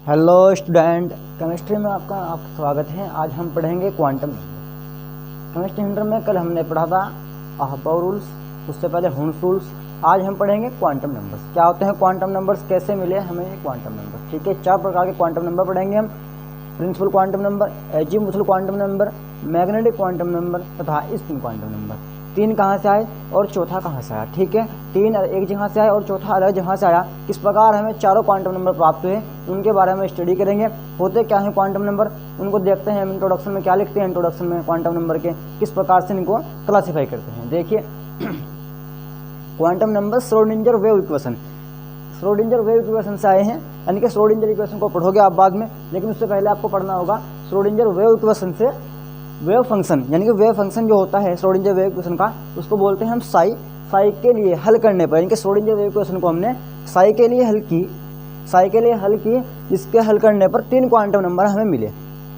Hello student, chemistry में आपका स्वागत है। आज हम पढ़ेंगे क्वांटम। केमिस्ट्री सेंटर में कल हमने पढ़ा था अहर्बा रूल्स, उससे पहले हुन्स रूल्स। आज हम पढ़ेंगे क्वांटम नंबर्स। क्या होते हैं क्वांटम नंबर्स, कैसे मिले हमें ये क्वांटम नंबर। ठीक है, 4 प्रकार के क्वांटम नंबर पढ़ेंगे हम। Principal quantum number, azimuthal quantum number, magnetic quantum number तथा स्पिन क्वांटम नंबर। 3 कहाँ से आए और चौथा कहाँ से आया। ठीक है, 3 एक जगह से आए और चौथा अलग जगह से आया। किस प्रकार हमें चारों क्वांटम नंबर प्राप्त हुए उनके बारे में स्टडी करेंगे। होते क्या है क्वांटम नंबर, उनको देखते हैं। हम इंट्रोडक्शन में क्या लिखते हैं, इंट्रोडक्शन में क्वांटम नंबर के किस प्रकार से इनको क्लासीफाई करते हैं। देखिए quantum number Schrodinger wave equation, Schrodinger wave equation से आए हैं। यानी कि श्रोडिंगर इक्वेशन को पढ़ोगे आप बाद में, लेकिन उससे पहले आपको पढ़ना होगा श्रोडिंगर वेव इक्वेशन से वेव फंक्शन, यानी कि वेव फंक्शन जो होता है श्रोडिंगर वेव इक्वेशन का, उसको बोलते हैं हम साई। साई के लिए हल करने पर, यानी कि श्रोडिंगर वेव इक्वेशन को हमने साई के लिए हल की, साई के लिए हल की, जिसके हल करने पर 3 क्वांटम नंबर हमें मिले।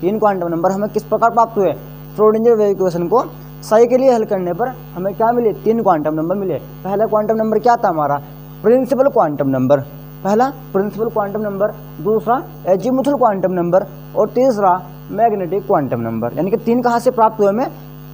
3 क्वांटम नंबर हमें किस प्रकार प्राप्त हुए, श्रोडिंगर वेव इक्वेशन को साई के लिए हल करने पर हमें क्या मिले, 3 क्वांटम नंबर मिले। पहला क्वांटम नंबर क्या था हमारा, प्रिंसिपल क्वांटम नंबर। पहला प्रिंसिपल क्वांटम नंबर, दूसरा एजीमुथल क्वांटम नंबर और तीसरा मैग्नेटिक क्वांटम नंबर। यानी कि 3 कहाँ से प्राप्त हुए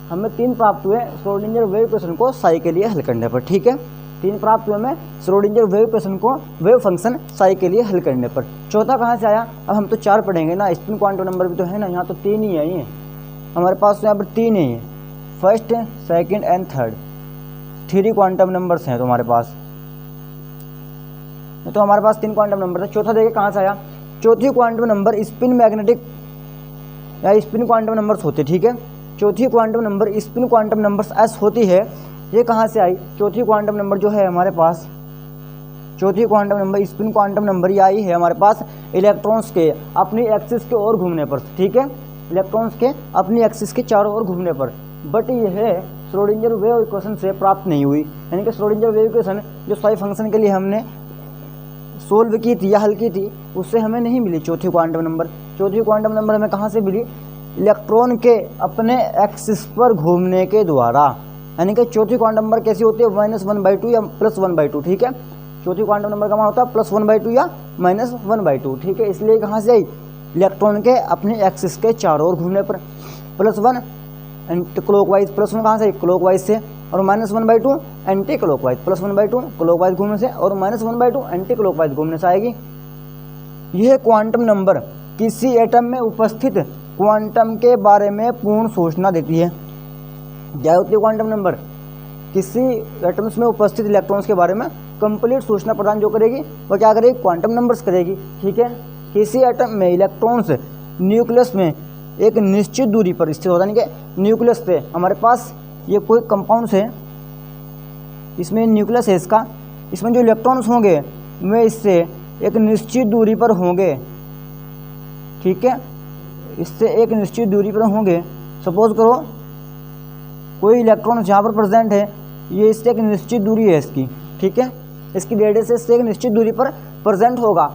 हमें 3 प्राप्त हुए श्रोडिंगर वेव इक्वेशन को साई के लिए हल करने पर। ठीक है, 3 प्राप्त हुए हमें श्रोडिंगर वेव इक्वेशन को वेव फंक्शन साई के लिए हल करने पर। चौथा कहाँ से आया, अब हम तो 4 पढ़ेंगे ना, स्पिन क्वांटम नंबर भी तो है ना, यहाँ तो 3 ही है। ये हमारे पास तो यहाँ पर 3 ही है, first second and third. 3 quantum numbers हैं तो हमारे पास, तो हमारे पास 3 क्वांटम नंबर है। चौथा देखिए कहाँ से आया, चौथी क्वांटम नंबर स्पिन मैग्नेटिक या स्पिन क्वांटम नंबर्स होते। ठीक है, चौथी quantum number spin quantum numbers S होती है। ये कहाँ से आई, चौथी क्वांटम नंबर जो है हमारे पास, चौथी quantum number spin quantum number ये आई है हमारे पास इलेक्ट्रॉन्स के अपनी एक्सिस के ओर घूमने पर। ठीक है, इलेक्ट्रॉन्स के अपनी एक्सिस के चारों ओर घूमने पर। बट यह श्रोडिंगर वेव इक्वेशन से प्राप्त नहीं हुई। यानी कि श्रोडिंगर वेव इक्वेशन जो साई फंक्शन के लिए हमने सोल्व की थी या हल की थी, उससे हमें नहीं मिली चौथी क्वांटम नंबर। चौथी क्वांटम नंबर हमें कहाँ से मिली, इलेक्ट्रॉन के अपने एक्सिस पर घूमने के द्वारा। यानी कि चौथी क्वांटम नंबर कैसी होती है, -1/2 या +1/2। ठीक है, चौथी क्वांटम नंबर का मान होता है +1/2 या -1/2। ठीक है, इसलिए कहाँ से आई, इलेक्ट्रॉन के अपने एक्सिस के चारों ओर घूमने पर। +1 एंटी क्लॉकवाइज, +1 कहाँ से, क्लॉकवाइज से, और -1/2 एंटी क्लॉकवाइज। +1/2 क्लॉकवाइज घूमने से और -1/2 एंटी क्लॉकवाइज घूमने से आएगी। यह क्वांटम नंबर किसी एटम में उपस्थित क्वांटम के बारे में पूर्ण सूचना देती है। क्या होती है क्वांटम नंबर, किसी एटम्स में उपस्थित इलेक्ट्रॉन्स के बारे में कंप्लीट सूचना प्रदान जो करेगी वो क्या करेगी, क्वांटम नंबर्स करेगी। ठीक है, किसी एटम में इलेक्ट्रॉन्स न्यूक्लियस में एक निश्चित दूरी पर स्थित होता है। यानी कि न्यूक्लियस से हमारे पास ये कोई कंपाउंड्स है, इसमें न्यूक्लियस है इसका, इसमें जो इलेक्ट्रॉन्स होंगे वे इससे एक निश्चित दूरी पर होंगे। ठीक है, इससे एक निश्चित दूरी पर होंगे। सपोज करो कोई इलेक्ट्रॉन जहाँ पर प्रेजेंट है, ये इससे एक निश्चित दूरी है इसकी। ठीक है, इसकी रेडियस से एक निश्चित दूरी पर प्रेजेंट होगा,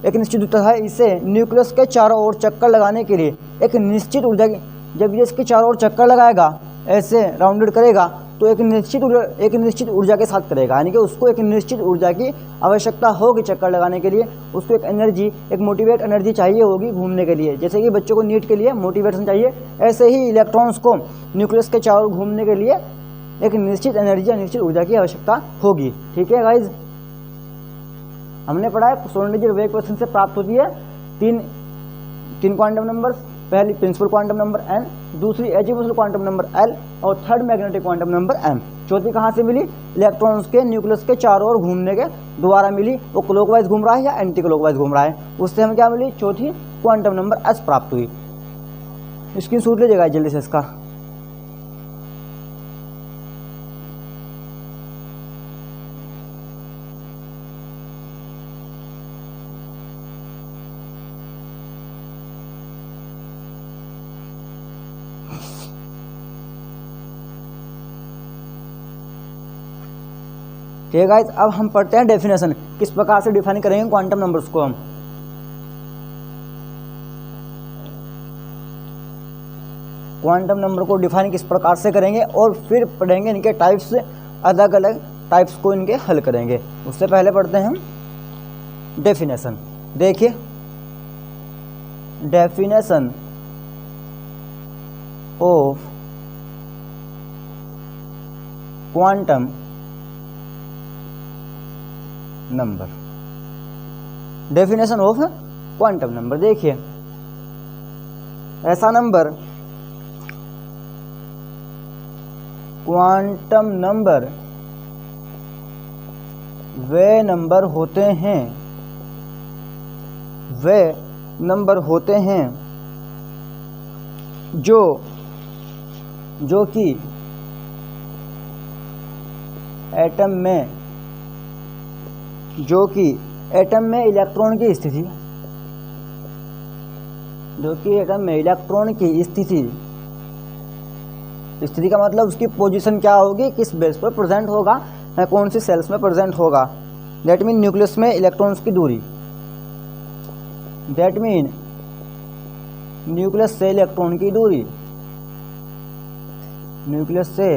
एक निश्चित दूरी है। इसे न्यूक्लियस के चारों ओर चक्कर लगाने के लिए एक निश्चित ऊर्जा की, जब ये इसके चारों ओर चक्कर लगाएगा, ऐसे राउंडेड करेगा, तो एक निश्चित ऊर्जा के साथ करेगा। यानी कि उसको एक निश्चित ऊर्जा की आवश्यकता होगी चक्कर लगाने के लिए। उसको एक एनर्जी, एक मोटिवेट एनर्जी चाहिए होगी घूमने के लिए। जैसे कि बच्चों को नीट के लिए मोटिवेशन चाहिए, ऐसे ही इलेक्ट्रॉन्स को न्यूक्लियस के चारों ओर घूमने के लिए एक निश्चित एनर्जी या निश्चित ऊर्जा की आवश्यकता होगी। ठीक है गाइज, हमने पढ़ा है श्रोडिंगर वेव इक्वेशन से प्राप्त होती है 3 क्वांटम नंबर्स। पहली प्रिंसिपल क्वांटम नंबर n, दूसरी एजीमुथल क्वांटम नंबर l और third magnetic quantum number m। चौथी कहाँ से मिली, इलेक्ट्रॉन्स के न्यूक्लियस के चारों ओर घूमने के द्वारा मिली। वो क्लॉकवाइज घूम रहा है या एंटी क्लॉकवाइज घूम रहा है, उससे हमें क्या मिली, चौथी क्वांटम नंबर s प्राप्त हुई। स्क्रीनशॉट लीजिएगा जल्दी से इसका। ठीक है गाइस, अब हम पढ़ते हैं डेफिनेशन, किस प्रकार से डिफाइन करेंगे क्वांटम नंबर्स को हम। क्वांटम नंबर को डिफाइन किस प्रकार से करेंगे और फिर पढ़ेंगे इनके टाइप्स, अलग अलग टाइप्स को इनके हल करेंगे। उससे पहले पढ़ते हैं हम डेफिनेशन। देखिए definition of quantum number. Definition of quantum number, देखिए ऐसा नंबर, क्वांटम नंबर वे नंबर होते हैं जो कि एटम में इलेक्ट्रॉन की स्थिति, स्थिति का मतलब उसकी पोजीशन क्या होगी, किस बेस पर प्रेजेंट होगा, कौन सी सेल्स में प्रेजेंट होगा। दैट मीन न्यूक्लियस में इलेक्ट्रॉन्स की दूरी, दैट मीन न्यूक्लियस से इलेक्ट्रॉन की दूरी, न्यूक्लियस से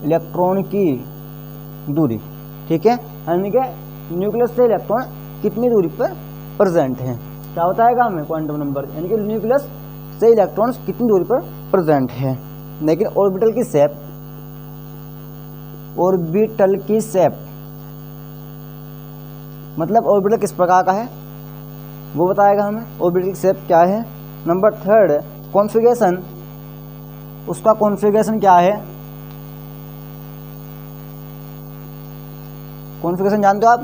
इलेक्ट्रॉन की दूरी, ठीक है, यानी कि न्यूक्लियस से इलेक्ट्रॉन कितनी दूरी पर प्रेजेंट हैं, क्या बताएगा हमें क्वांटम नंबर, यानी कि न्यूक्लियस से इलेक्ट्रॉन्स कितनी दूरी पर प्रेजेंट हैं। लेकिन ऑर्बिटल की शेप मतलब ऑर्बिटल किस प्रकार का है वो बताएगा हमें, ऑर्बिटल की शेप क्या है। नंबर 3 कॉन्फ़िगरेशन, उसका कॉन्फ़िगरेशन क्या है, कॉन्फ़िगरेशन जानते हो आप,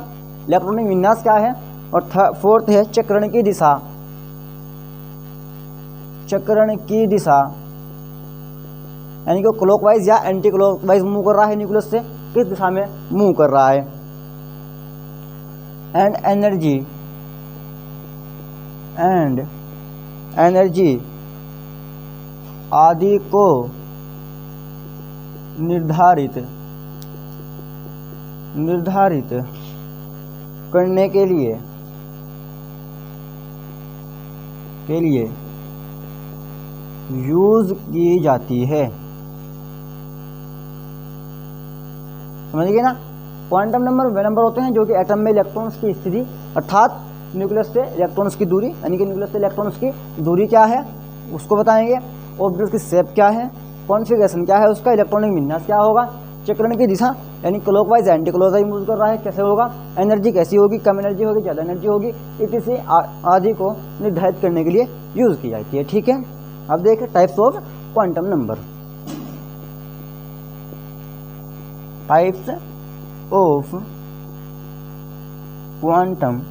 इलेक्ट्रॉनिक विन्यास क्या है। और 4th है चक्रण की दिशा, यानी कि क्लॉकवाइज या एंटी क्लॉकवाइज मूव कर रहा है, न्यूक्लियस से किस दिशा में मूव कर रहा है। एंड एनर्जी आदि को निर्धारित करने के लिए यूज की जाती है। समझिए ना, क्वांटम नंबर वे नंबर होते हैं जो कि एटम में इलेक्ट्रॉन्स की स्थिति अर्थात न्यूक्लियस से इलेक्ट्रॉन्स की दूरी, यानी कि न्यूक्लियस से इलेक्ट्रॉन्स की दूरी क्या है उसको बताएंगे, ऑर्बिटल की शेप क्या है, कॉन्फ़िगरेशन क्या है उसका, इलेक्ट्रॉनिक विन्यास क्या होगा, चक्रण की दिशा यानी क्लॉकवाइज एंटी क्लॉकवाइज मूव कर रहा है कैसे होगा, एनर्जी कैसी होगी, कम एनर्जी होगी, ज़्यादा एनर्जी होगी, इत्यादि आदि को निर्धारित करने के लिए यूज़ की जाती है। ठीक है, अब देखें types of quantum number. Types of quantum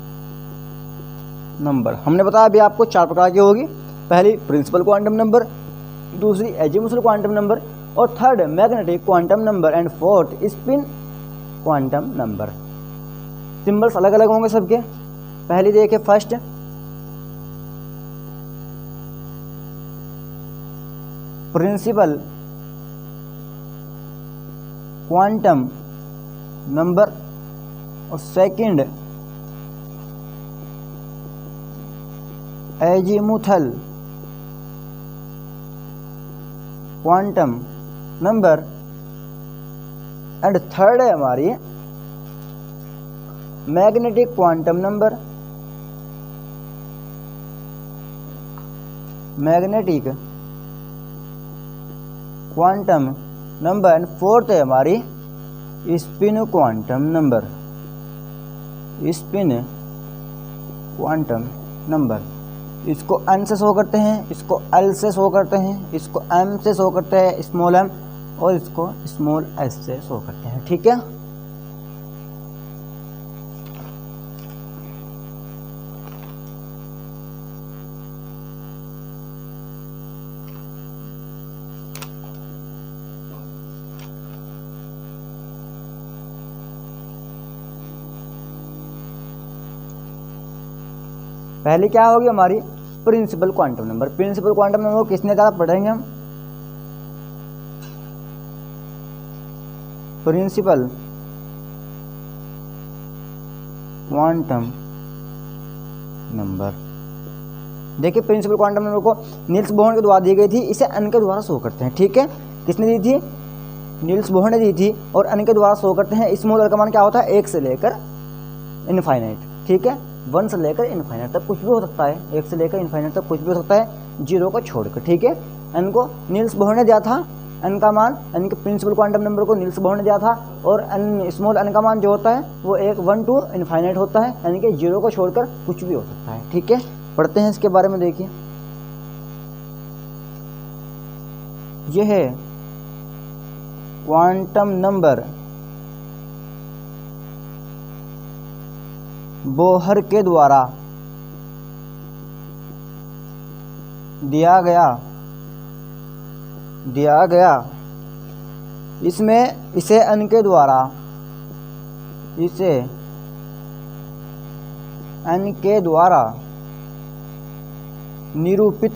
number हमने बताया अभी आपको 4 प्रकार की होगी। पहली प्रिंसिपल क्वांटम नंबर, दूसरी एजीमुथल क्वांटम नंबर, और 3rd magnetic quantum number, and 4th spin quantum number. Symbols अलग अलग होंगे सबके। पहली देखिए फर्स्ट प्रिंसिपल क्वांटम नंबर और second azimuthal quantum number, and 3rd है हमारी magnetic quantum number, magnetic quantum number, and 4th है हमारी spin quantum number, spin quantum number. इसको n से शो करते हैं, इसको l से शो करते हैं, इसको m से शो करते हैं स्मॉल m, और इसको स्मॉल s से शो करते हैं। ठीक है, पहले क्या होगी हमारी principal quantum number. Principal quantum number को किसने कहा पढ़ेंगे हम, प्रिंसिपल क्वांटम नंबर। देखिए प्रिंसिपल क्वांटम नंबर को नील्स बोहर के द्वारा दी गई थी, इसे n के द्वारा शो करते हैं। ठीक है, किसने दी थी, नील्स बोहर ने दी थी, और n के द्वारा शो करते हैं। स्मॉल r का मान क्या होता है 1 से लेकर इनफाइनाइट। ठीक है, 1 से लेकर इनफाइनाइट तक कुछ भी हो सकता है, 1 से लेकर इनफाइनाइट तक कुछ भी हो सकता है, 0 को छोड़कर, ठीक है। n को नील्स बोहर ने दिया था, n का मान, n के प्रिंसिपल क्वांटम नंबर को नील्स बोहर ने दिया था, और n स्मॉल n का मान जो होता है वो 1 to इनफाइनाइट होता है, यानी कि 0 को छोड़कर कुछ भी हो सकता है, ठीक है। पढ़ते हैं इसके बारे में। देखिए यह है क्वांटम नंबर बोहर के द्वारा दिया गया इसमें इसे n के द्वारा निरूपित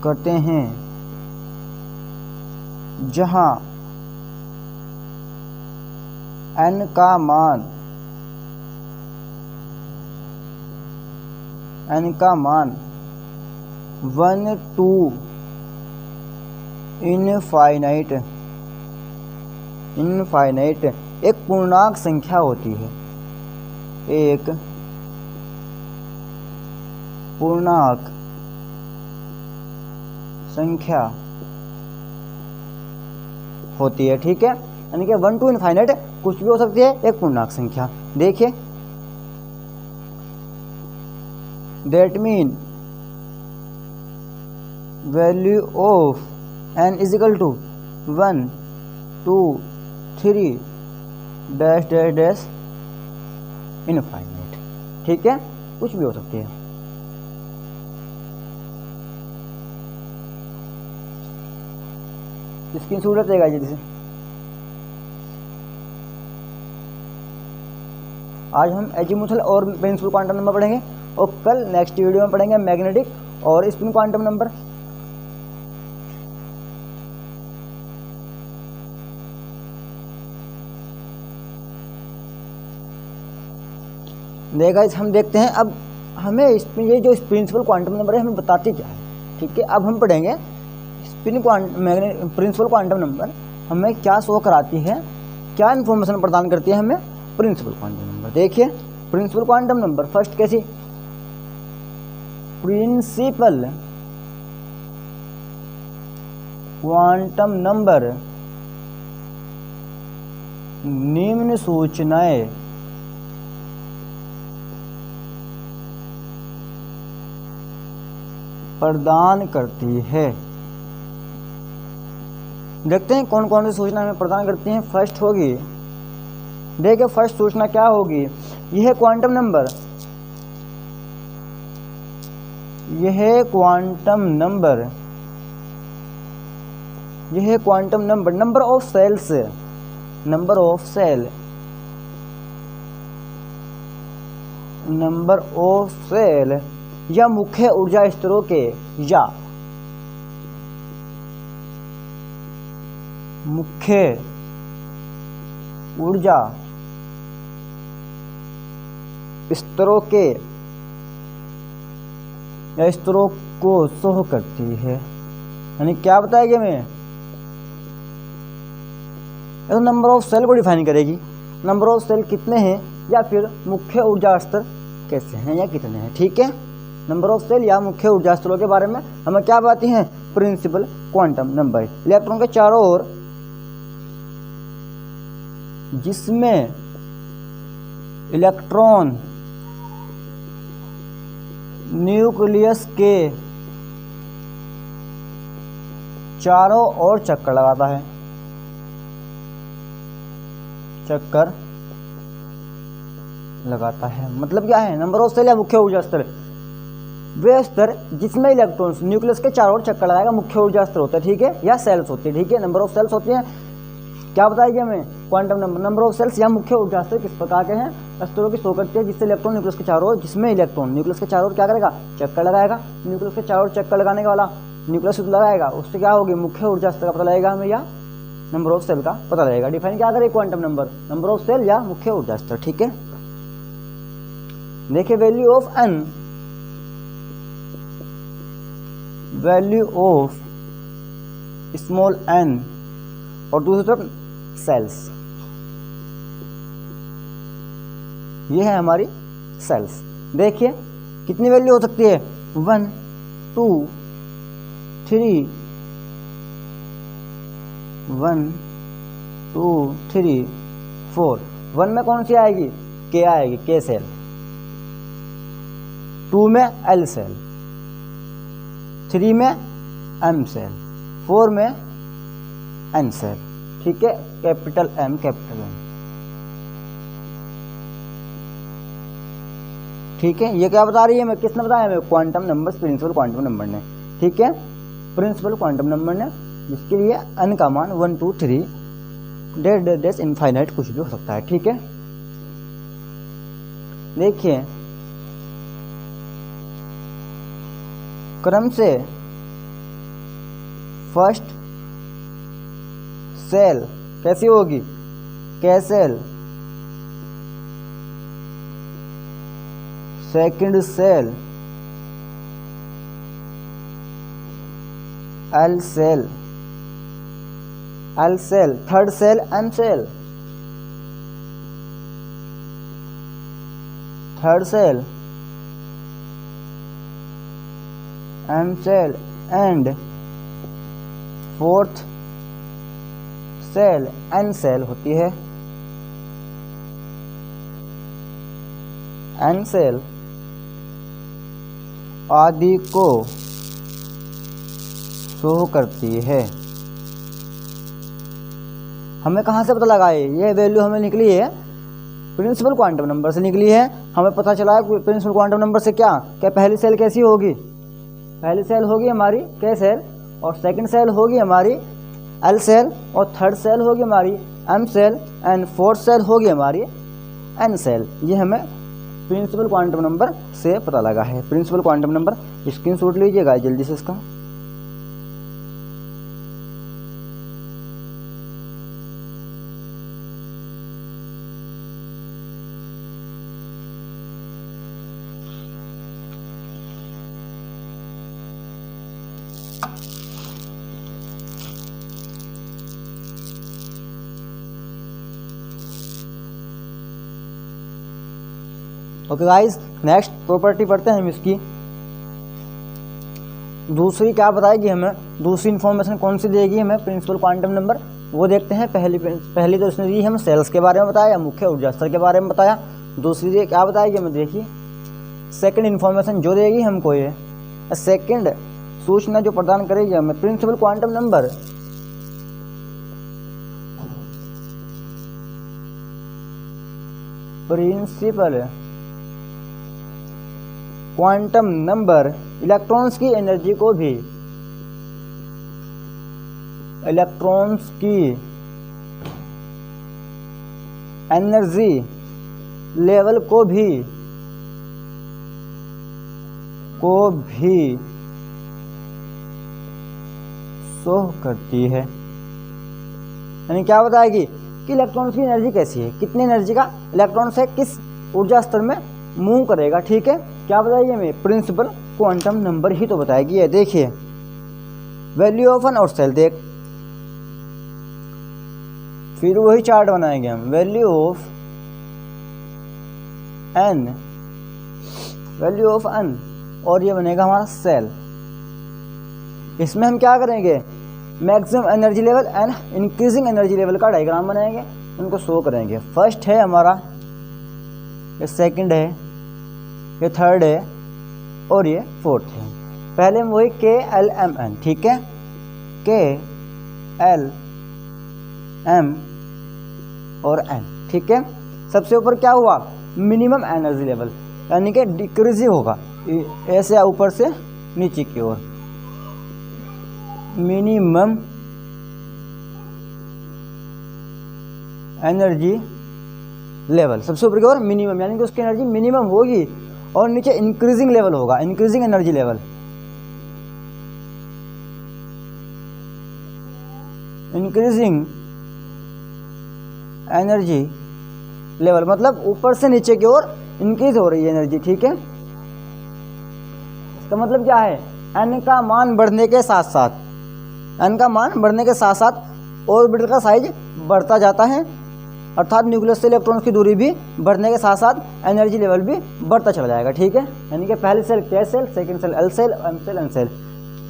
करते हैं जहां n का मान 1 to इनफाइनाइट एक पूर्णांक संख्या होती है, एक पूर्णांक संख्या होती है, ठीक है। यानी कि 1 to इनफाइनाइट कुछ भी हो सकती है, एक पूर्णांक संख्या। देखिए that mean value of n is equal to 1 2 3 dash dash dash infinite, ठीक है, कुछ भी हो सकती है। स्क्रीनशॉट लेगा जल्दी से। आज हम एजीमुथल और प्रिंसिपल क्वांटम नंबर पढ़ेंगे, और कल नेक्स्ट वीडियो में पढ़ेंगे मैग्नेटिक और स्पिन क्वांटम नंबर। देखा हम देखते हैं अब हमें इसमें ये जो प्रिंसिपल क्वांटम नंबर है हमें बताती क्या है, ठीक है। अब हम पढ़ेंगे प्रिंसिपल क्वांटम नंबर हमें क्या शो कराती है, क्या इन्फॉर्मेशन प्रदान करती है हमें प्रिंसिपल क्वांटम नंबर। देखिए प्रिंसिपल क्वांटम नंबर फर्स्ट कैसी, प्रिंसिपल क्वांटम नंबर निम्न सूचनाएं प्रदान करती है। देखते हैं कौन कौन सी सूचना हमें प्रदान करती हैं। फर्स्ट होगी, देखिए फर्स्ट सूचना क्या होगी, यह quantum number number of shell या मुख्य ऊर्जा स्तरों के मुख्य ऊर्जा स्तरों को शो करती है। यानी क्या बताएगी हमें, तो नंबर ऑफ सेल को डिफाइन करेगी, नंबर ऑफ सेल कितने हैं या फिर मुख्य ऊर्जा स्तर कैसे हैं या कितने हैं, ठीक है। नंबर ऑफ सेल या मुख्य ऊर्जा स्तरों के बारे में हमें क्या बताती हैं, प्रिंसिपल क्वांटम नंबर। इलेक्ट्रॉन के चारों ओर जिसमें इलेक्ट्रॉन न्यूक्लियस के चारों ओर चक्कर लगाता है, मतलब क्या है, नंबर ऑफ सेल या मुख्य ऊर्जा स्तर वे स्तर जिसमें इलेक्ट्रॉन्स न्यूक्लियस के चारों ओर चक्कर लगाएगा, मुख्य ऊर्जा स्तर होता है, ठीक है, या सेल्स होती है, ठीक है। नंबर ऑफ सेल्स होती हैं, क्या बताएगी हमें क्वांटम नंबर ऑफ सेल्स या मुख्य ऊर्जा स्तर किस प्रकार के हैं, स्तरों की शो करती है जिससे इलेक्ट्रॉन न्यूक्लियस के चारों ओर, जिसमें इलेक्ट्रॉन न्यूक्लियस के चारों ओर क्या करेगा, चक्कर लगाएगा। न्यूक्लियस के चारों ओर चक्कर लगाने वाला न्यूक्लियस लगाएगा, उससे क्या होगी, मुख्य ऊर्जा स्तर का पता लगेगा हमें या नंबर ऑफ सेल का पता लगेगा। डिफाइन क्या करें, क्वांटम नंबर ऑफ सेल या मुख्य ऊर्जा स्तर, ठीक है। देखिए value of n, value of small n, और दूसरी तरफ सेल्स, ये है हमारी सेल्स। देखिए कितनी वैल्यू हो सकती है, 1 2 3, 1 2 3 4। 1 में कौन सी आएगी, के आएगी, के सेल। 2 में एल सेल, 3 में एम सेल, 4 में एन सेल। ठीक है, कैपिटल एम कैपिटल एम। ठीक है, ये क्या बता रही है हमें, किसने बताया हमें, quantum number, principal quantum number ने। ठीक है, प्रिंसिपल क्वांटम नंबर ने, जिसके लिए एन का मान 1 2 3 डेस इनफाइनाइट कुछ भी हो सकता है। ठीक है, देखिए क्रम से फर्स्ट सेल कैसी होगी, K shell, second shell L shell, L shell, third shell M shell, third shell M shell and fourth shell N shell होती है। एन सेल आदि को शो करती है। हमें कहाँ से पता लगा है, ये वैल्यू हमें निकली है प्रिंसिपल क्वांटम नंबर से निकली है। हमें पता चला है प्रिंसिपल क्वांटम नंबर से क्या पहली सेल कैसी होगी, पहली सेल होगी हमारी के सेल, और सेकंड सेल होगी हमारी एल सेल, और थर्ड सेल होगी हमारी M shell, and fourth shell होगी हमारी एन सेल। ये हमें प्रिंसिपल क्वांटम नंबर से पता लगा है। प्रिंसिपल क्वांटम नंबर स्क्रीनशॉट लीजिएगा जल्दी से इसका। ओके गाइस, नेक्स्ट प्रॉपर्टी पढ़ते हैं हम इसकी। दूसरी क्या बताएगी हमें, दूसरी इन्फॉर्मेशन कौन सी देगी हमें प्रिंसिपल क्वांटम नंबर, वो देखते हैं। पहली तो उसने दी हमें सेल्स के बारे में बताया, मुख्य ऊर्जा स्तर के बारे में बताया। दूसरी क्या बताएगी हमें, देखिए सेकंड इन्फॉर्मेशन जो देगी हमको, ये सेकंड सूचना जो प्रदान करेगी हमें principal quantum number, principal quantum number electrons की एनर्जी को भी, इलेक्ट्रॉन्स की एनर्जी लेवल को भी शो करती है। यानी क्या बताएगी कि इलेक्ट्रॉन्स की एनर्जी कैसी है, कितनी एनर्जी का इलेक्ट्रॉन से किस ऊर्जा स्तर में मूव करेगा। ठीक है, क्या बताएगी हमें, प्रिंसिपल क्वांटम नंबर ही तो बताएगी। ये देखिए वैल्यू ऑफ एन और सेल, देख फिर वही चार्ट बनाएंगे हम, value of N, value of N, और ये बनेगा हमारा सेल। इसमें हम क्या करेंगे, maximum energy level and increasing energy level का डायग्राम बनाएंगे, उनको शो करेंगे। फर्स्ट है हमारा, ये सेकंड है, ये थर्ड है, और ये फोर्थ है। पहले हम वही के एल एम एन, ठीक है, के एल एम और एन। ठीक है, सबसे ऊपर क्या हुआ, मिनिमम एनर्जी लेवल, यानी कि डिक्रीजिंग होगा ऐसे ऊपर से नीचे की ओर, मिनिमम एनर्जी लेवल, सबसे ऊपर की ओर मिनिमम, यानी कि उसकी एनर्जी मिनिमम होगी, और नीचे इंक्रीजिंग लेवल होगा, increasing energy level, increasing energy level मतलब ऊपर से नीचे की ओर इंक्रीज हो रही है एनर्जी। ठीक है, इसका मतलब क्या है, एन का मान बढ़ने के साथ साथ, एन का मान बढ़ने के साथ साथ ऑर्बिटल का साइज बढ़ता जाता है, अर्थात न्यूक्लियस से इलेक्ट्रॉन्स की दूरी भी बढ़ने के साथ साथ एनर्जी लेवल भी बढ़ता चला जाएगा। ठीक है, यानी कि पहली shell K shell, second shell L shell, M shell, N shell,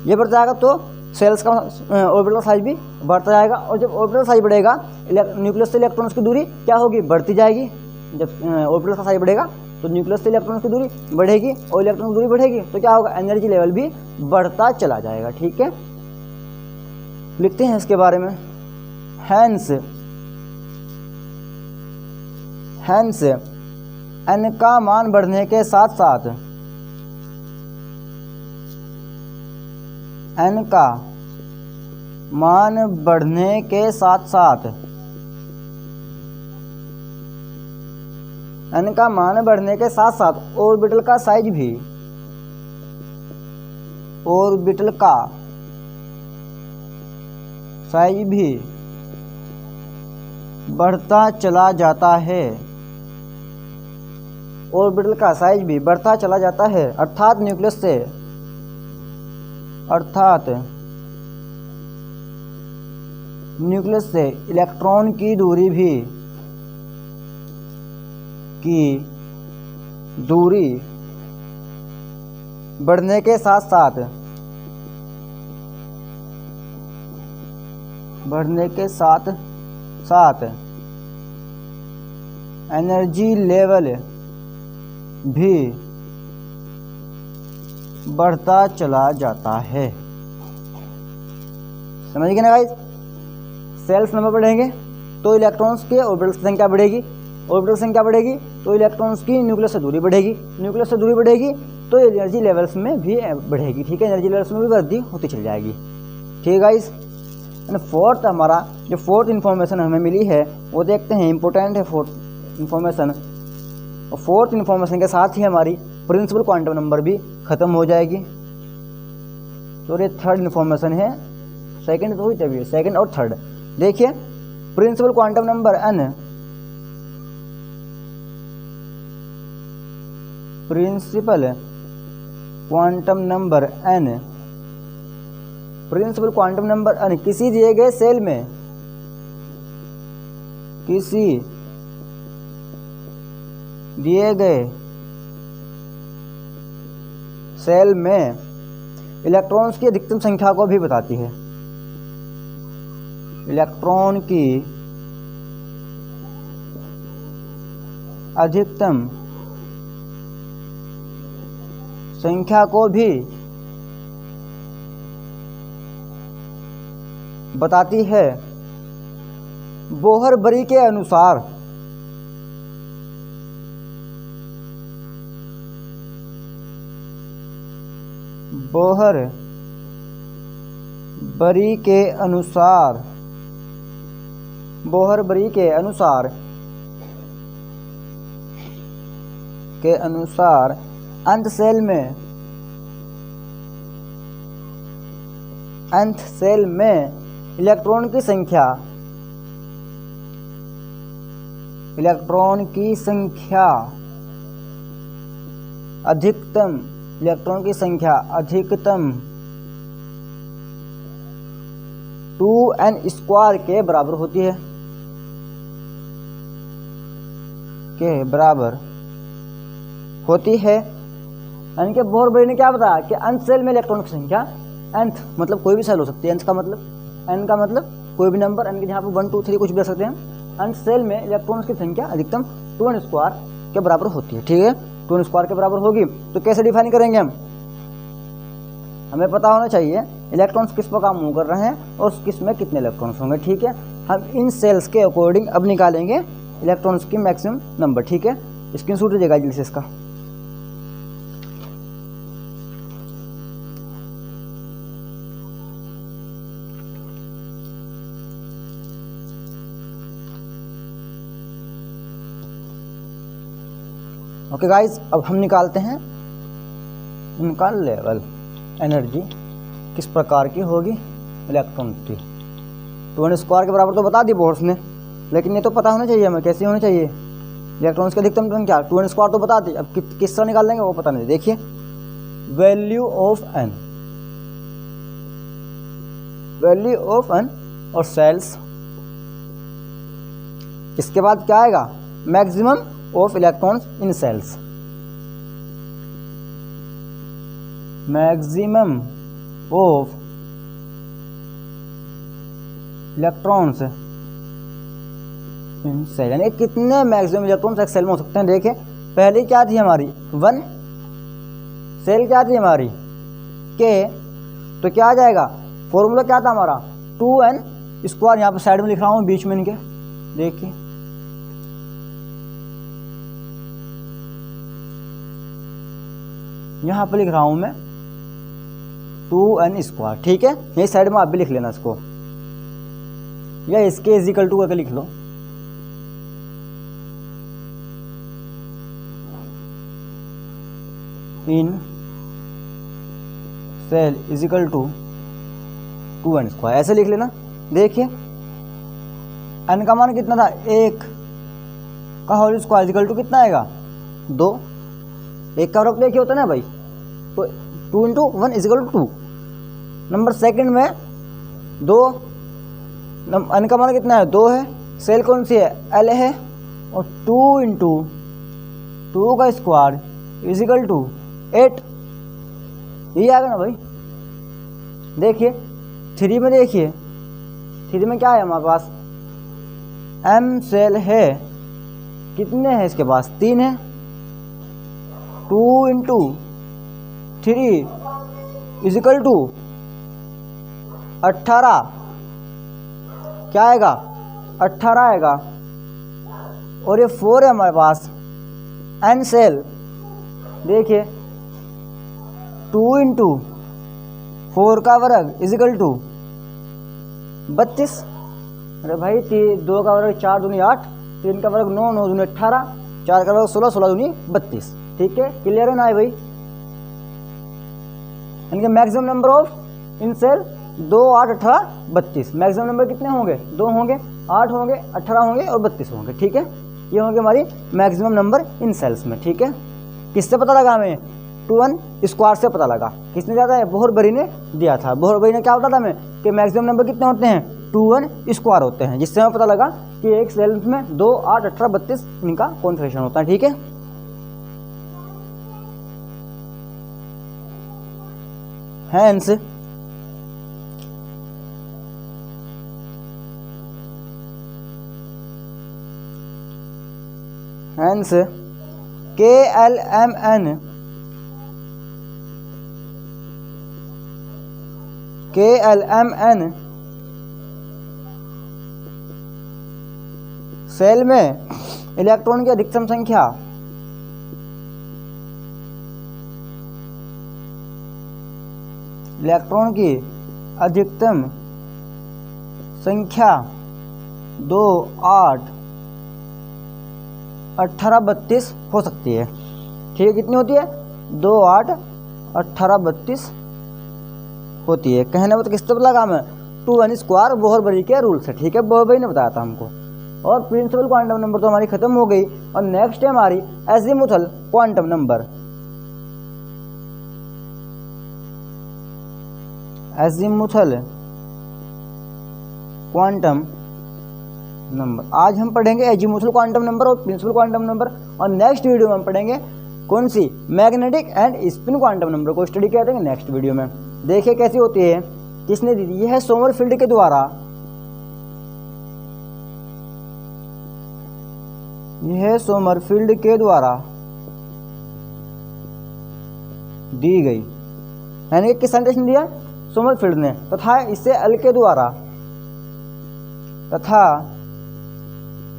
ये बढ़ता जाएगा तो सेल्स का ऑर्बिटल साइज भी बढ़ता जाएगा। और जब ऑर्बिटल साइज बढ़ेगा न्यूक्लियस से इलेक्ट्रॉन्स की दूरी क्या होगी, बढ़ती जाएगी। जब ऑर्बिटल का साइज बढ़ेगा तो न्यूक्लियस से इलेक्ट्रॉन्स की दूरी बढ़ेगी और इलेक्ट्रॉन की दूरी बढ़ेगी तो क्या होगा, एनर्जी लेवल भी बढ़ता चला जाएगा। ठीक है, लिखते हैं इसके बारे में। हैंस n का मान बढ़ने के साथ साथ n का मान बढ़ने के साथ साथ n का मान बढ़ने के साथ साथ ऑर्बिटल का साइज भी, ऑर्बिटल का साइज भी बढ़ता चला जाता है, ऑर्बिटल का साइज भी बढ़ता चला जाता है। अर्थात न्यूक्लियस से इलेक्ट्रॉन की दूरी भी बढ़ने के साथ साथ एनर्जी लेवल भी बढ़ता चला जाता है। समझ गए ना गाइस? सेल्स नंबर बढ़ेंगे तो इलेक्ट्रॉन्स के ऑर्बिटल की संख्या बढ़ेगी, ऑर्बिटल संख्या बढ़ेगी तो इलेक्ट्रॉन्स की न्यूक्लियस से दूरी बढ़ेगी, न्यूक्लियस से दूरी बढ़ेगी तो एनर्जी लेवल्स में भी बढ़ेगी। ठीक है, एनर्जी लेवल्स में भी वृद्धि होती चली जाएगी। ठीक है गाइस, एंड फोर्थ हमारा जो फोर्थ इन्फॉर्मेशन हमें मिली है वो देखते हैं, इंपॉर्टेंट है फोर्थ इन्फॉर्मेशन। और फोर्थ इन्फॉर्मेशन के साथ ही हमारी प्रिंसिपल क्वांटम नंबर भी खत्म हो जाएगी। तो ये थर्ड इन्फॉर्मेशन है, सेकंड तो हुई तभी, सेकंड और थर्ड। देखिए principal quantum number n, principal quantum number n, principal quantum number n किसी दिए गए सेल में, किसी दिए गए सेल में इलेक्ट्रॉन्स की अधिकतम संख्या को भी बताती है। इलेक्ट्रॉन की अधिकतम संख्या को भी बताती है। बोहर-बरी के अनुसार बोहर-बरी के अनुसार अंत सेल में इलेक्ट्रॉन की संख्या अधिकतम 2n² के बराबर होती है, यानी कि बोहर-बरी ने क्या बताया कि अंत सेल में इलेक्ट्रॉन की संख्या, nth मतलब कोई भी सेल हो सकती है, n का मतलब कोई भी नंबर, n के जहाँ पर 1 2 3 कुछ भी रख सकते हैं। अंत सेल में इलेक्ट्रॉन्स की संख्या अधिकतम 2n² के बराबर होती है। ठीक है, 2n² के बराबर होगी तो कैसे डिफाइन करेंगे हम? हमें पता होना चाहिए इलेक्ट्रॉन्स किस प्रकार मूव कर रहे हैं और किस में कितने इलेक्ट्रॉन्स होंगे। ठीक है, हम इन सेल्स के अकॉर्डिंग अब निकालेंगे इलेक्ट्रॉन्स की मैक्सिमम नंबर। ठीक है, स्क्रीनशॉट लीजिएगा जल्दी से इसका। ओके गाइज, अब हम निकालते हैं इनका लेवल, एनर्जी किस प्रकार की होगी इलेक्ट्रॉन की। 2n² के बराबर तो बता दी बोर्स ने, लेकिन ये तो पता होना चाहिए हमें कैसे होनी चाहिए इलेक्ट्रॉन्स की अधिकतम संख्या। 2n² तो बता दी, अब किस तरह निकाल लेंगे वो पता नहीं। देखिए वैल्यू ऑफ n और सेल्स इसके बाद क्या आएगा, maximum of electrons in shells, maximum of electrons in shell, यानी कितने मैक्सिमम इलेक्ट्रॉन्स एक सेल में हो सकते हैं। देखिए पहली क्या थी हमारी 1 सेल, क्या थी हमारी के, तो क्या आ जाएगा, फॉर्मूला क्या था हमारा 2n स्क्वायर, यहाँ पे साइड में लिख रहा हूँ बीच में इनके, देखिए यहाँ पे लिख रहा हूँ मैं 2n स्क्वायर, ठीक है, यही साइड में आप भी लिख लेना इसको, या इसके इजिकल टू करके लिख लो। In shell is equal to 2n square, ऐसे लिख लेना। देखिए n का मान कितना था 1 का होल स्क्वायर इजिकल टू कितना आएगा 2, 1 का वर्ग देखिए होता है ना भाई, तो 2 into 1 is equal to 2। Number second में 2, n का मान कितना है 2 है, सेल कौन सी है L है, और 2 इंटू 2 का स्क्वायर इजिकल टू 8, ये आ गया ना भाई। देखिए 3 में, देखिए 3 में क्या है हमारे पास, m सेल है, कितने हैं इसके पास 3 है, 2 इंटू 3 इजिकल टू 18, क्या आएगा 18 आएगा, और ये 4 है हमारे पास n सेल, देखिए 2 इंटू 4 का वर्ग इजिकल टू 32, अरे भाई 2 का वर्ग 4 दूनी 8, 3 का वर्ग 9, 9 दूनी 18, 4 का वर्ग 16, 16 दूनी 32, ठीक है, क्लियर है ना भाई। इनके maximum number of in shell 2, 8, 18, 32, maximum number कितने होंगे 2 होंगे, 8 होंगे, 18 होंगे और 32 होंगे, ठीक है, ये होंगे हमारी मैक्सिमम नंबर इन सेल्स में, ठीक है। किससे पता लगा हमें, 2n स्क्वायर से पता लगा, किसने दिया था, बोहरबरी ने दिया था। बोहरबरी ने क्या होता था हमें कि मैक्सिमम नंबर कितने होते हैं 2n स्क्वायर होते हैं, जिससे हमें पता लगा कि एक सेल में 2, 8, 18, 32 इनका कॉन्फिगरेशन होता है, ठीक है। हैंस हैंस KLMN सेल में इलेक्ट्रॉन की अधिकतम संख्या इलेक्ट्रॉन की अधिकतम संख्या 2, 8, 18, 32 हो सकती है, ठीक है, कितनी होती है 2, 8, 18, 32 होती है। कहने में तो किससे पता लगा हमें 2n स्क्वायर बोहरबरी के रूल से, ठीक है, बोहरबरी ने बताया था हमको। और प्रिंसिपल क्वांटम नंबर तो हमारी खत्म हो गई, और नेक्स्ट है हमारी azimuthal quantum number. Azimuthal quantum number, आज हम पढ़ेंगे एजीमुथल क्वांटम नंबर और प्रिंसिपल क्वांटम नंबर, और नेक्स्ट वीडियो में हम पढ़ेंगे कौन सी, magnetic and spin quantum number को स्टडी करते हैं नेक्स्ट वीडियो में। देखिए कैसी होती है, किसने दी थी, यह है सोमरफील्ड के द्वारा, यह सोमरफील्ड के द्वारा दी गई, यानी किस साइंटिस्ट ने दिया, सोमरफील्ड ने, तथा इसे अल के द्वारा, तथा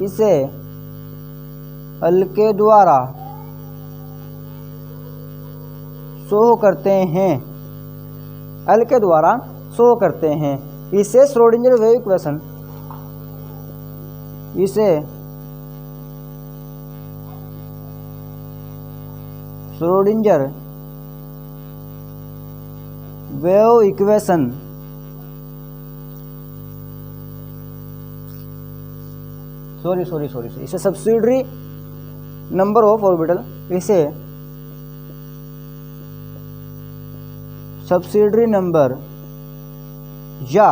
इसे अल के द्वारा शो करते हैं, अल के द्वारा शो करते हैं। इसे श्रोडिंगर वेव इक्वेशन, इसे श्रोडिंगर वेव इक्वेशन सॉरी इसे सब्सिडरी नंबर ऑफ ऑर्बिटल, इसे सब्सिडरी नंबर या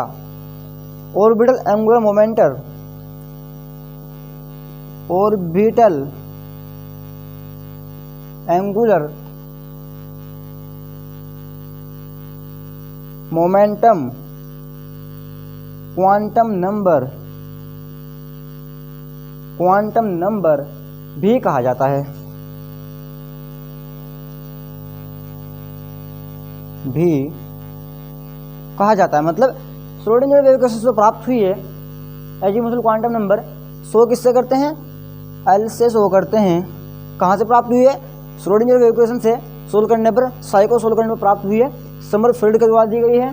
orbital angular momentum orbital angular momentum quantum number भी कहा जाता है। मतलब श्रोडिंगर वेव इक्वेशन से प्राप्त हुई है एजीमुथल क्वांटम नंबर शो किससे करते हैं? एल से शो करते हैं। कहाँ से प्राप्त हुई है? श्रोडिंगर वेव इक्वेशन से सोल्व करने पर, साई को सोल्व करने पर प्राप्त हुई है। समरफील्ड के द्वारा दी गई है।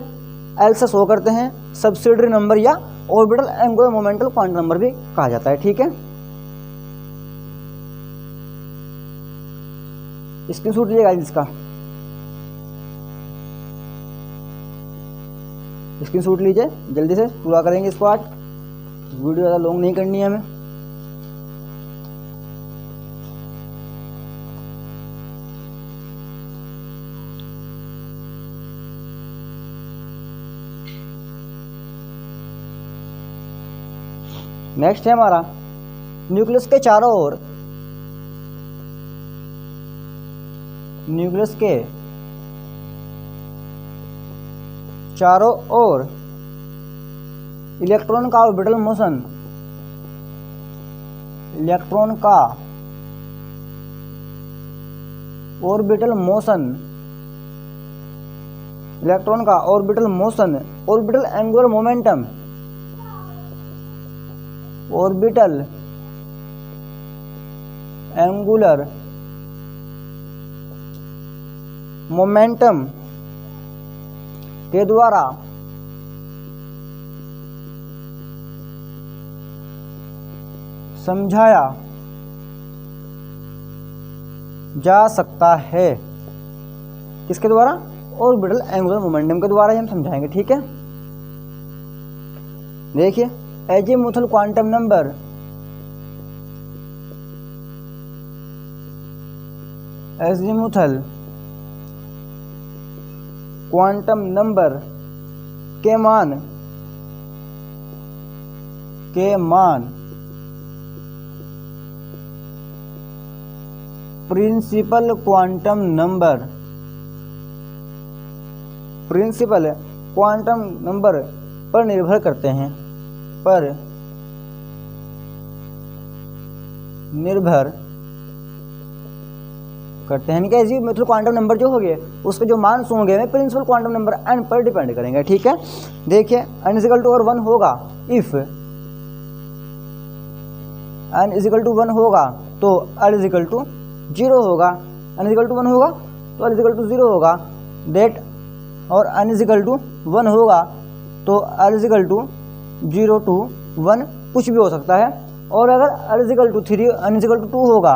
एल से शो करते हैं। सब्सिडरी नंबर या ऑर्बिटल एंगुलर मोमेंटल क्वांटम नंबर भी कहा जाता है। ठीक है, स्क्रीनशॉट लीजिएगा इसका, स्क्रीनशॉट लीजिए, जल्दी से पूरा करेंगे इसको आज, वीडियो ज़्यादा लॉन्ग नहीं करनी है हमें। नेक्स्ट है हमारा न्यूक्लियस के चारों ओर, न्यूक्लियस के चारों ओर इलेक्ट्रॉन का ऑर्बिटल मोशन, इलेक्ट्रॉन का ऑर्बिटल मोशन, इलेक्ट्रॉन का orbital motion, orbital angular momentum, orbital angular momentum के द्वारा समझाया जा सकता है। किसके द्वारा? ऑर्बिटल एंगुलर मोमेंटम के द्वारा ही हम समझाएंगे। ठीक है, देखिए azimuthal quantum number azimuthal quantum number के मान प्रिंसिपल क्वांटम नंबर पर निर्भर करते हैं, यानी एजीमुथल क्वांटम नंबर जो हो गए उसके जो मान होंगे वे प्रिंसिपल क्वांटम नंबर n पर डिपेंड करेंगे। ठीक है, देखिए n इज इक्वल टू 1 होगा, if n is equal to 1 होगा तो l इज इक्वल टू 0 होगा, n इज इक्वल टू 1 होगा तो l इज इक्वल टू 0 होगा, दैट, और n इज इक्वल टू 1 होगा तो l is equal to 0 to 1 कुछ भी हो सकता है। और अगर l is equal to 3, n is equal to 2 होगा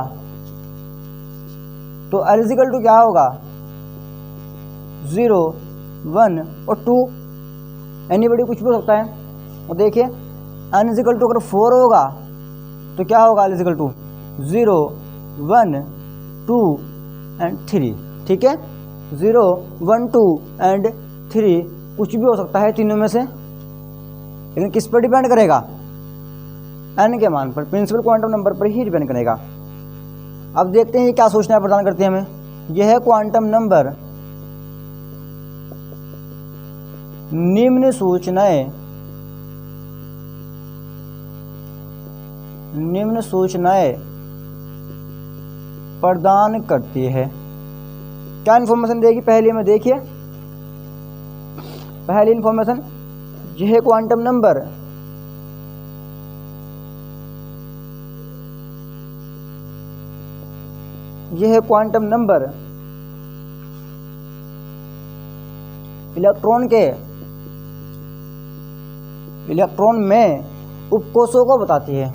तो l इज इक्वल टू क्या होगा? 0, 1 और 2, एनीबॉडी कुछ भी हो सकता है। और देखिए n इज इक्वल टू अगर 4 होगा तो क्या होगा? l is equal to 0, 1, 2 and 3। ठीक है, 0, 1, 2 एंड 3 कुछ भी हो सकता है तीनों में से, लेकिन किस पर डिपेंड करेगा? n के मान पर, प्रिंसिपल क्वांटम नंबर पर ही डिपेंड करेगा। अब देखते हैं क्या सूचनाएं प्रदान करती है हमें। यह है क्वांटम नंबर निम्न सूचनाएं प्रदान करती है। क्या इन्फॉर्मेशन देगी? पहली में देखिए, पहली इन्फॉर्मेशन, यह क्वांटम नंबर इलेक्ट्रॉन में उपकोषों को बताती है,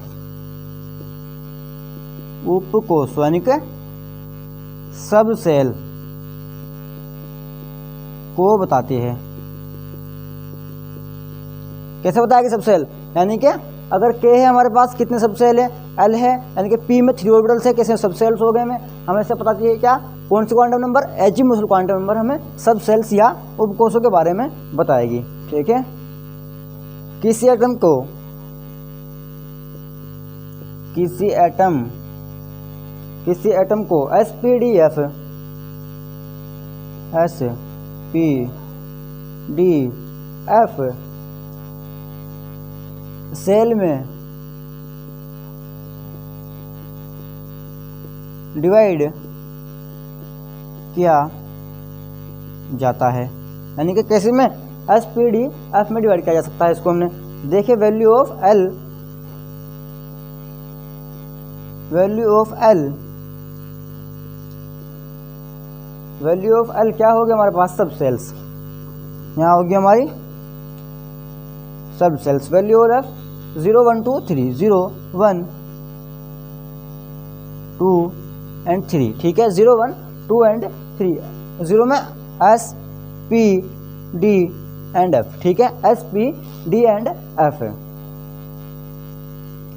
उपकोषों यानी कि सब सेल को बताती है। कैसे बताएगी सब सेल? यानी कि अगर K है हमारे पास, कितने सब सेल है? L है, यानी कि P में 3 ऑर्बिटल्स है, कैसे सब सेल्स हो गए में हमें इससे पता चलिए क्या? कौन सी quantum number? Azimuthal quantum number हमें सब सेल्स या उपकोषों के बारे में बताएगी। ठीक है, किसी एटम को किसी एटम को sp_df सेल में डिवाइड किया जाता है, यानी कि कैसे में sp_df में डिवाइड किया जा सकता है। इसको हमने देखे वैल्यू ऑफ L क्या होगी हमारे पास, सब सेल्स। यहाँ होगी हमारी सब सेल्स। वैल्यू ऑफ 0 1 2 3 0 1 2 एंड 3, ठीक है। 0 1 2 एंड 3, 0 में S P D and F, ठीक है। S P D and F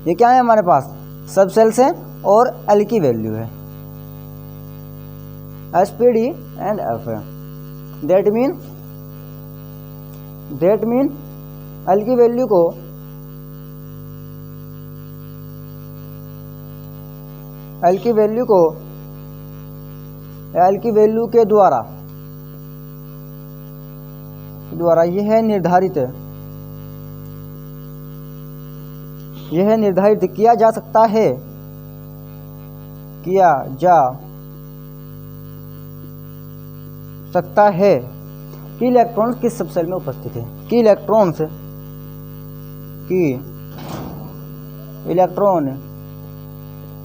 ये क्या है हमारे पास, सब सेल्स हैं और L की वैल्यू है S P D and F। That mean L की वैल्यू को L की वैल्यू के द्वारा यह है निर्धारित किया जा सकता है कि इलेक्ट्रॉन किस सबसेल में उपस्थित है, कि इलेक्ट्रॉन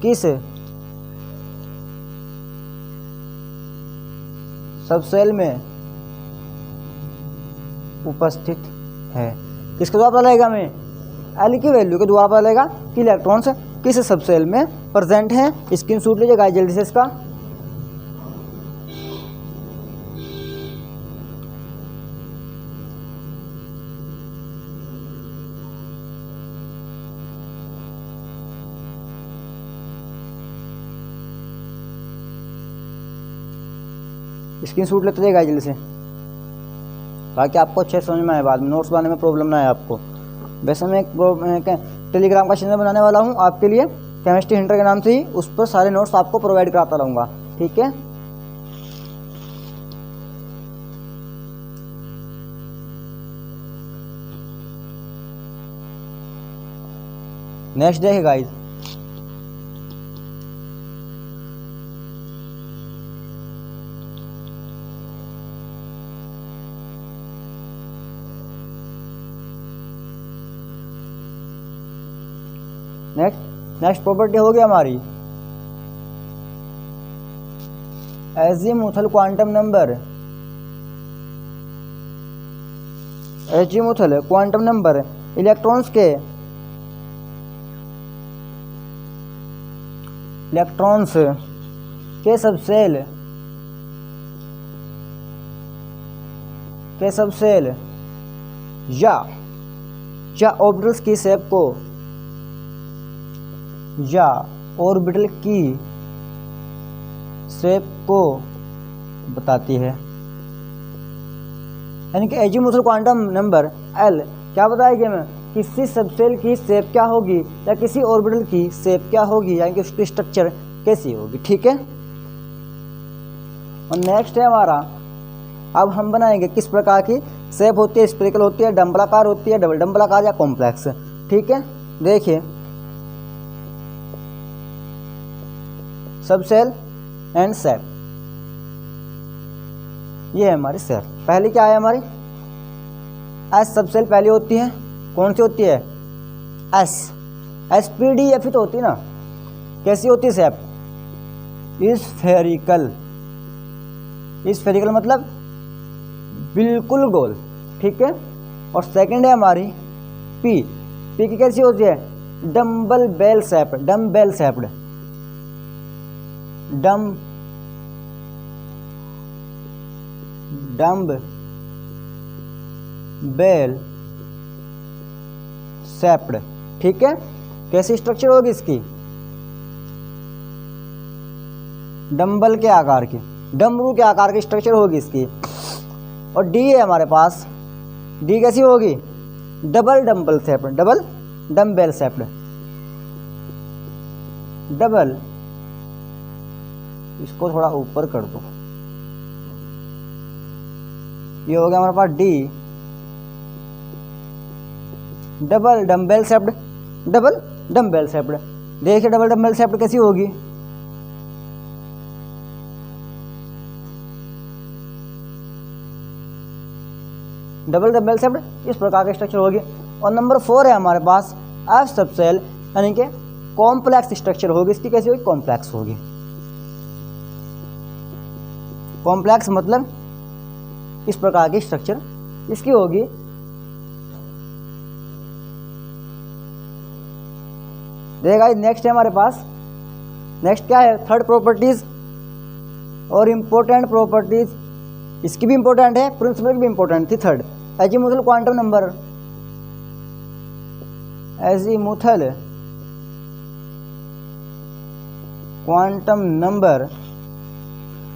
किस सबसेल में उपस्थित है। किसके द्वारा पता लगेगा हमें, एल की वैल्यू के द्वारा पता लगेगा कि इलेक्ट्रॉन्स किस सबसेल में प्रेजेंट हैं। स्क्रीनशॉट लीजिए गाइस जल्दी से इसका। स्क्रीनशॉट लेते जाइए गाइस जल्दी से, ताकि आपको अच्छे समझ में आए, बाद में नोट्स बनाने में प्रॉब्लम ना आए आपको। वैसे मैं एक टेलीग्राम का चैनल बनाने वाला हूँ आपके लिए, केमिस्ट्री हिंटर के नाम से ही, उस पर सारे नोट्स आपको प्रोवाइड कराता रहूँगा, ठीक है। नेक्स्ट देखिए गाइस, नेक्स्ट प्रॉपर्टी होगी हमारी एजीमुथल क्वांटम नंबर इलेक्ट्रॉन्स के सबसेल या ऑर्बिटल्स की शेप को बताती है। यानी कि एजीमुथल क्वांटम नंबर L क्या बताएगी हमें, किसी सबसेल की शेप क्या होगी या किसी ऑर्बिटल की शेप क्या होगी, यानी कि उसकी स्ट्रक्चर कैसी होगी, ठीक है। और नेक्स्ट है हमारा, अब हम बनाएंगे किस प्रकार की शेप होती है, स्फेरिकल होती है, डम्बलाकार होती है, डबल डम्बलाकार या कॉम्प्लेक्स, ठीक है। देखिए सबसेल एंड शेप, ये है हमारी शेप। पहली क्या है हमारी, एस सबसेल पहली होती है, कौन सी होती है, एसपीडीएफ ही तो होती है ना। कैसी होती है शेप, स्फेरिकल मतलब बिल्कुल गोल, ठीक है। और सेकंड है हमारी पी की कैसी होती है, dumbbell bell shaped, dumb bell shaped, ठीक है। कैसी स्ट्रक्चर होगी इसकी, डम्बल के आकार की, डमरू के आकार की स्ट्रक्चर होगी इसकी। और डी है हमारे पास, डी कैसी होगी, double dumbbell shaped, double dumbbell shaped, double, इसको थोड़ा ऊपर कर दो, ये हो गया हमारे पास D, double dumbbell shaped, double dumbbell shaped. देखिए डबल डम्बेल शेप्ड कैसी होगी, डबल डम्बेल शेप्ड इस प्रकार का स्ट्रक्चर होगी। और नंबर 4 है हमारे पास एफ सबसेल, यानी कि कॉम्प्लेक्स स्ट्रक्चर होगी। इसकी कैसी होगी, कॉम्प्लेक्स होगी। कॉम्प्लेक्स मतलब इस प्रकार की स्ट्रक्चर इसकी होगी। देखा, नेक्स्ट है हमारे पास, नेक्स्ट क्या है, थर्ड प्रॉपर्टीज और इम्पोर्टेंट प्रॉपर्टीज। इसकी भी इंपॉर्टेंट है, प्रिंसिपल की भी इंपॉर्टेंट थी। Third, azimuthal quantum number, azimuthal quantum number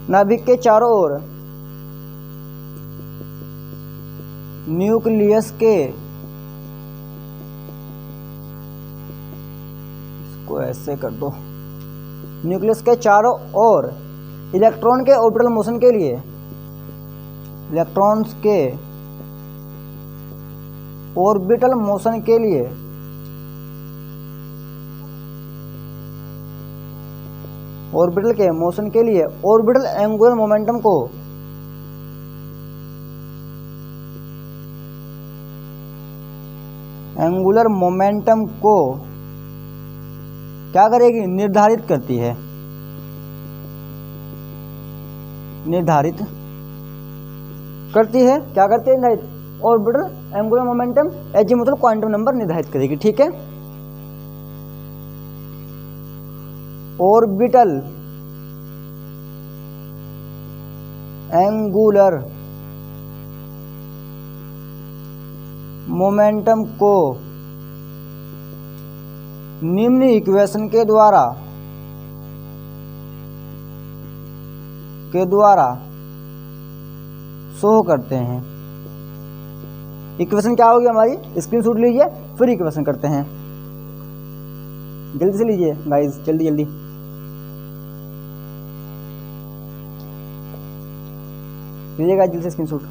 नाभिक के चारों ओर न्यूक्लियस के, इसको ऐसे कर दो, न्यूक्लियस के चारों ओर इलेक्ट्रॉन के ऑर्बिटल मोशन के लिए, इलेक्ट्रॉन्स के ऑर्बिटल मोशन के लिए ऑर्बिटल के मोशन के लिए ऑर्बिटल एंगुलर मोमेंटम को एंगुलर मोमेंटम को क्या करेगी, निर्धारित करती है, निर्धारित करती है। क्या करती है, निर्धारित, orbital angular momentum azimuthal quantum number निर्धारित करेगी। ठीक है, ऑर्बिटल एंगुलर मोमेंटम को निम्न इक्वेशन के द्वारा शो करते हैं। इक्वेशन क्या होगी हमारी, स्क्रीनशॉट लीजिए, फिर इक्वेशन करते हैं। जल्दी से लीजिए गाइस, जल्दी जल्दी। लीजिएगा जल्दी से स्क्रीनशॉट।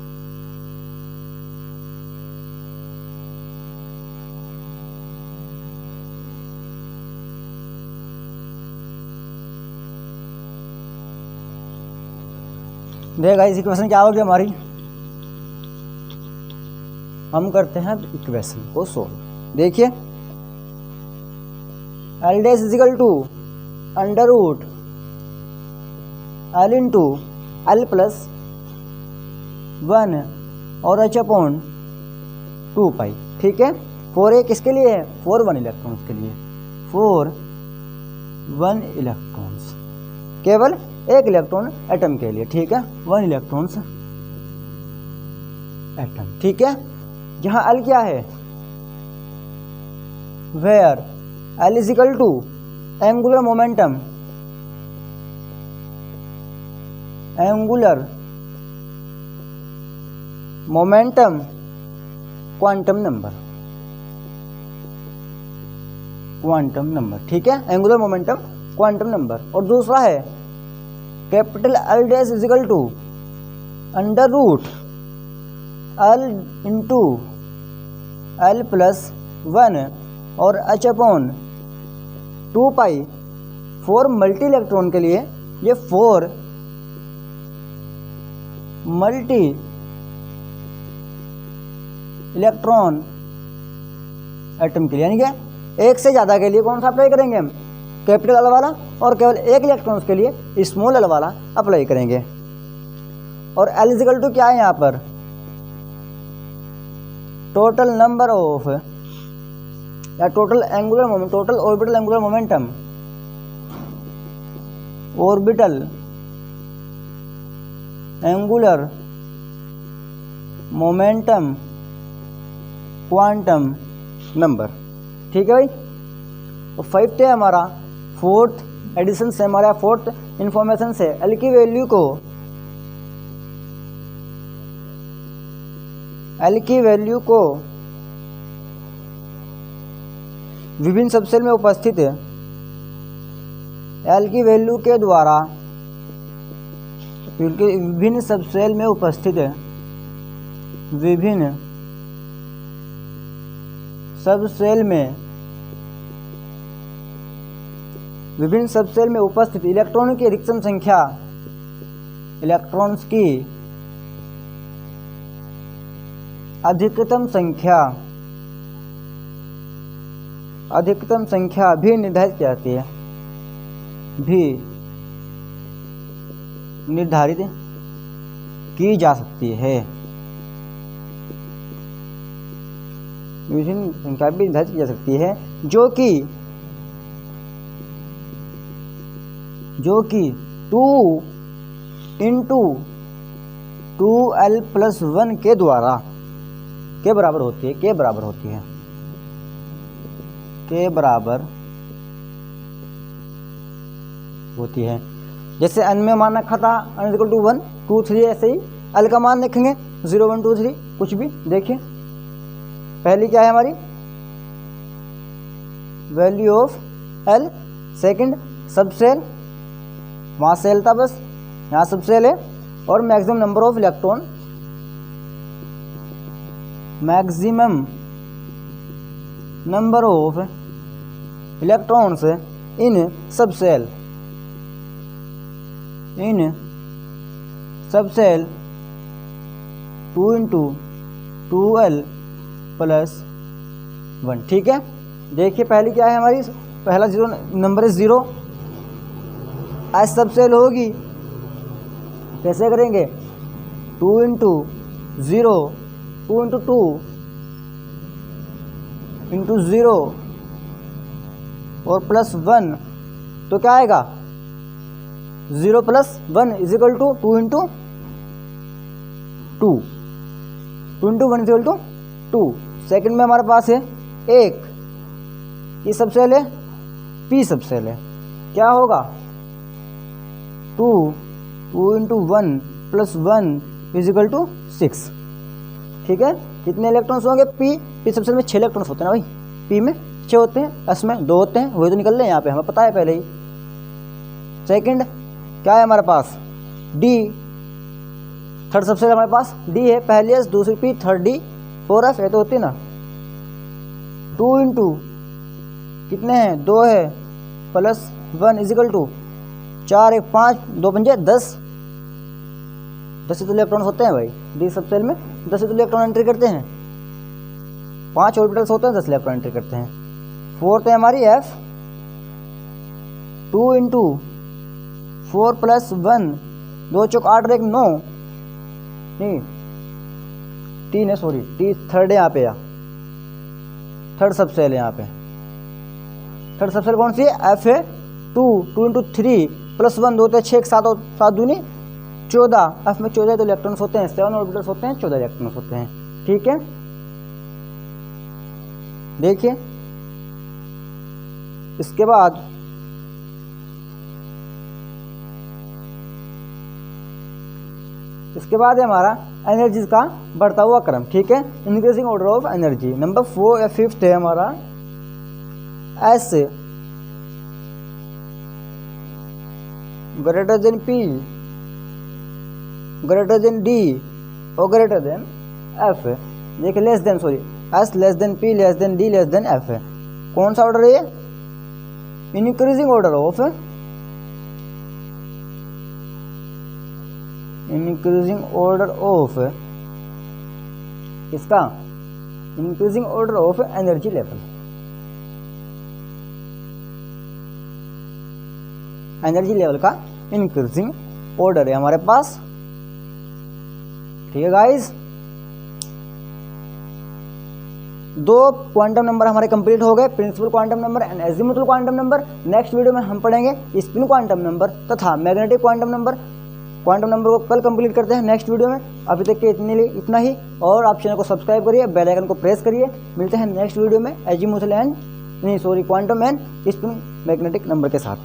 देखिए गाइस, इक्वेशन क्या होगी हमारी, हम करते हैं इक्वेशन को सोल्व। देखिए, L dash is equal to under root L into L plus 1 और एच अपॉन 2 पाई। ठीक है, 4 किसके लिए है, 4 1 इलेक्ट्रॉन्स के लिए, 4 1 इलेक्ट्रॉन्स, केवल एक इलेक्ट्रॉन एटम के लिए। ठीक है, 1 इलेक्ट्रॉन्स एटम। ठीक है, जहां एल क्या है, where L is equal to angular momentum, angular momentum quantum number, quantum number. ठीक है, एंगुलर मोमेंटम क्वांटम नंबर। और दूसरा है capital L dash is equal to under root L into L plus 1 और H upon 2 pi. 4 multi electron के लिए, ये 4 multi electron atom के लिए, यानी कि एक से ज़्यादा के लिए कौन सा अप्लाई करेंगे हम, कैपिटल एल वाला, और केवल एक इलेक्ट्रॉन के लिए स्मॉल एल वाला अप्लाई करेंगे। और एल इजिकल टू क्या है यहाँ पर, टोटल नंबर ऑफ या total angular moment, total orbital angular momentum, orbital angular momentum quantum number. ठीक है भाई, और 5th है हमारा, 4th एडिशन से हमारा 4th इंफॉर्मेशन से एल की वैल्यू को, एल की वैल्यू को विभिन्न सबसेल में उपस्थित एल की वैल्यू के द्वारा विभिन्न सबसेल में उपस्थित है, विभिन्न सबसेल में उपस्थित इलेक्ट्रॉनों की अधिकतम संख्या, इलेक्ट्रॉन्स की अधिकतम संख्या भी निर्धारित की जाती है, भी निर्धारित की जा सकती है, विभिन्न संख्या भी निर्धारित की जा सकती है, जो कि 2 इंटू 2l+1 के द्वारा के बराबर होती है, के बराबर होती है। जैसे n में मान रखा था n = 1 2 3, ऐसे ही l का मान देखेंगे 0 1 2 3 कुछ भी। देखिए पहली क्या है हमारी value of l, second subshell, वहाँ सेल था बस, यहाँ सबसेल है, और maximum number of electron, maximum number of electrons in subshell 2 into 2l+1। ठीक है, देखिए पहली क्या है हमारी, पहला नंबर है 0, एस सबसेल होगी, कैसे करेंगे 2 इंटू 0 2 इंटू 2 इंटू 0 और +1, तो क्या आएगा 0 + 1 = 2 इंटू 2, 2 इंटू 1 = 2। सेकंड में हमारे पास है 1, ये सबसेल है, पी सबसेल है, क्या होगा 2 इंटू 1 + 1 = 6। ठीक है, कितने इलेक्ट्रॉन्स होंगे पी सबसेल में 6 इलेक्ट्रॉन्स होते हैं ना भाई, पी में 6 होते हैं, एस में 2 होते हैं, वही तो निकल रहे हैं यहाँ पे, हमें पता है पहले ही। सेकंड क्या है हमारे पास डी, थर्ड सबसेल हमारे पास डी है, पहली एस दूसरी पी थर्ड डी 4f, ये तो होती है ना। 2 इंटू कितने हैं 2 है +1 = 4 1 5 2 5 10 इलेक्ट्रॉन्स होते हैं भाई डी सबसेल में, 10 इलेक्ट्रॉन एंट्री करते हैं, 5 ऑर्बिटल्स होते हैं, 10 इलेक्ट्रॉन एंट्री करते हैं। फोर्थ है हमारी एफ, 2 इंटू 4 + 1 2 चौक 8 और 1 9, नहीं 3 है, सॉरी टी थर्ड है यहाँ पे, या थर्ड सबसेल है यहाँ पे, थर्ड सबसेल कौन सी है एफ है। 2 इंटू 3 + 1 2 6 7 और 7 दूनी 14, एफ में 14 तो इलेक्ट्रॉन्स होते हैं, 7 ऑर्बिटल्स होते हैं, 14 इलेक्ट्रॉन्स होते हैं। ठीक है, देखिए इसके बाद है हमारा एनर्जीज का बढ़ता हुआ क्रम। ठीक है, increasing order of energy. Number 4 या 5th है हमारा S greater than P greater than D और ग्रेटर देन एफ। देखिए less than, sorry S less than P less than D less than F है। कौन सा ऑर्डर है? इंक्रीजिंग ऑर्डर ऑफ इसका increasing order of energy level. Energy level का increasing order है हमारे पास। ठीक है गाइस, 2 क्वांटम नंबर हमारे कंप्लीट हो गए, principal quantum number and azimuthal quantum number. Next video में हम पढ़ेंगे स्पिन क्वांटम नंबर तथा magnetic quantum number. Quantum number को कल कंप्लीट करते हैं नेक्स्ट वीडियो में। अभी तक के इतना ही, और आप चैनल को सब्सक्राइब करिए, बेल आइकन को प्रेस करिए। मिलते हैं नेक्स्ट वीडियो में azimuthal and quantum and spin magnetic number के साथ।